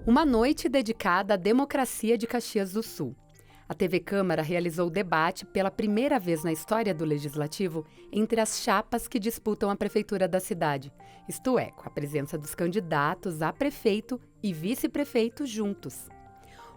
Uma noite dedicada à democracia de Caxias do Sul. A TV Câmara realizou debate pela primeira vez na história do Legislativo entre as chapas que disputam a prefeitura da cidade, isto é, com a presença dos candidatos a prefeito e vice-prefeito juntos.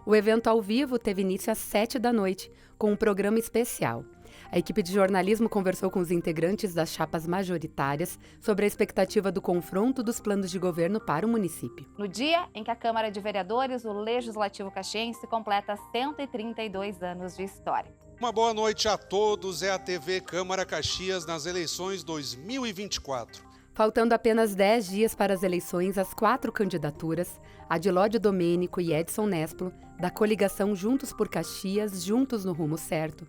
O evento ao vivo teve início às 7 da noite, com um programa especial. A equipe de jornalismo conversou com os integrantes das chapas majoritárias sobre a expectativa do confronto dos planos de governo para o município. No dia em que a Câmara de Vereadores, o Legislativo Caxiense, completa 132 anos de história. Uma boa noite a todos, é a TV Câmara Caxias nas eleições 2024. Faltando apenas 10 dias para as eleições, as 4 candidaturas, Adilódio Domênico e Edson Nesplo, da coligação Juntos por Caxias, Juntos no Rumo Certo,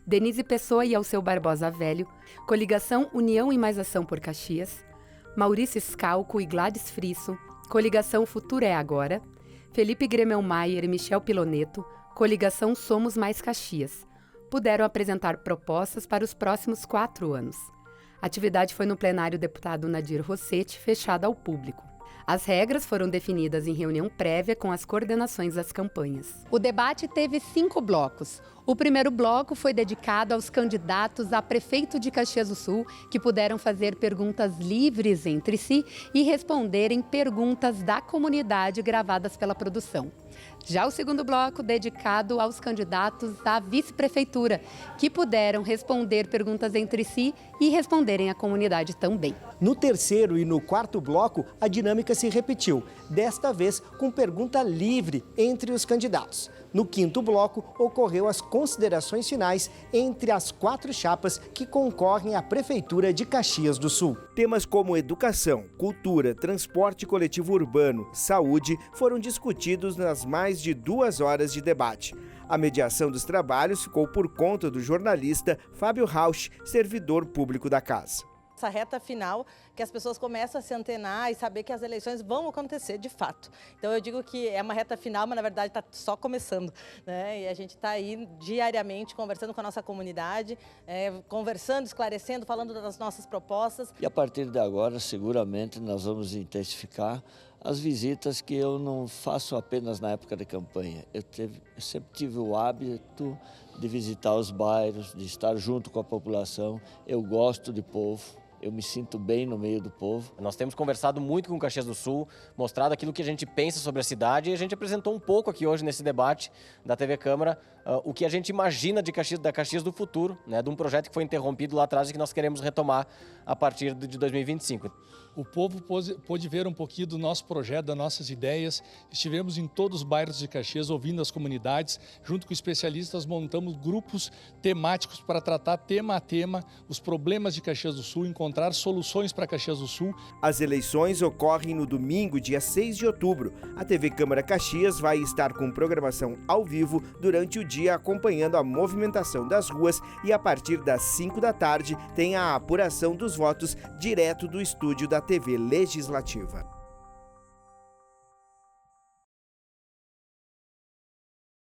Denise Pessoa e Alceu Barbosa Velho, coligação União e Mais Ação por Caxias, Maurício Scalco e Gladys Frisso, coligação Futuro é Agora, Felipe Gremelmaier e Michel Piloneto, coligação Somos Mais Caxias, puderam apresentar propostas para os próximos 4 anos. A atividade foi no plenário deputado Nadir Rossetti, fechada ao público. As regras foram definidas em reunião prévia com as coordenações das campanhas. O debate teve 5 blocos. O primeiro bloco foi dedicado aos candidatos a prefeito de Caxias do Sul, que puderam fazer perguntas livres entre si e responderem perguntas da comunidade gravadas pela produção. Já o segundo bloco, dedicado aos candidatos à vice-prefeitura, que puderam responder perguntas entre si e responderem à comunidade também. No terceiro e no quarto bloco, a dinâmica se repetiu, desta vez com pergunta livre entre os candidatos. No quinto bloco, ocorreu as considerações finais entre as 4 chapas que concorrem à Prefeitura de Caxias do Sul. Temas como educação, cultura, transporte coletivo urbano, saúde foram discutidos nas mais de 2 horas de debate. A mediação dos trabalhos ficou por conta do jornalista Fábio Rauch, servidor público da casa. Essa reta final que as pessoas começam a se antenar e saber que as eleições vão acontecer de fato. Então eu digo que é uma reta final, mas na verdade está só começando, né? E a gente está aí diariamente conversando com a nossa comunidade, conversando, esclarecendo, falando das nossas propostas. E a partir de agora, seguramente, nós vamos intensificar as visitas que eu não faço apenas na época da campanha. Eu sempre tive o hábito de visitar os bairros, de estar junto com a população. Eu gosto de povo. Eu me sinto bem no meio do povo. Nós temos conversado muito com Caxias do Sul, mostrado aquilo que a gente pensa sobre a cidade e a gente apresentou um pouco aqui hoje nesse debate da TV Câmara o que a gente imagina de Caxias, da Caxias do futuro, né, de um projeto que foi interrompido lá atrás e que nós queremos retomar a partir de 2025. O povo pôde ver um pouquinho do nosso projeto, das nossas ideias. Estivemos em todos os bairros de Caxias, ouvindo as comunidades. Junto com especialistas, montamos grupos temáticos para tratar tema a tema os problemas de Caxias do Sul, encontrar soluções para Caxias do Sul. As eleições ocorrem no domingo, dia 6 de outubro. A TV Câmara Caxias vai estar com programação ao vivo durante o dia, acompanhando a movimentação das ruas, e a partir das 5 da tarde tem a apuração dos votos direto do estúdio da TV Legislativa.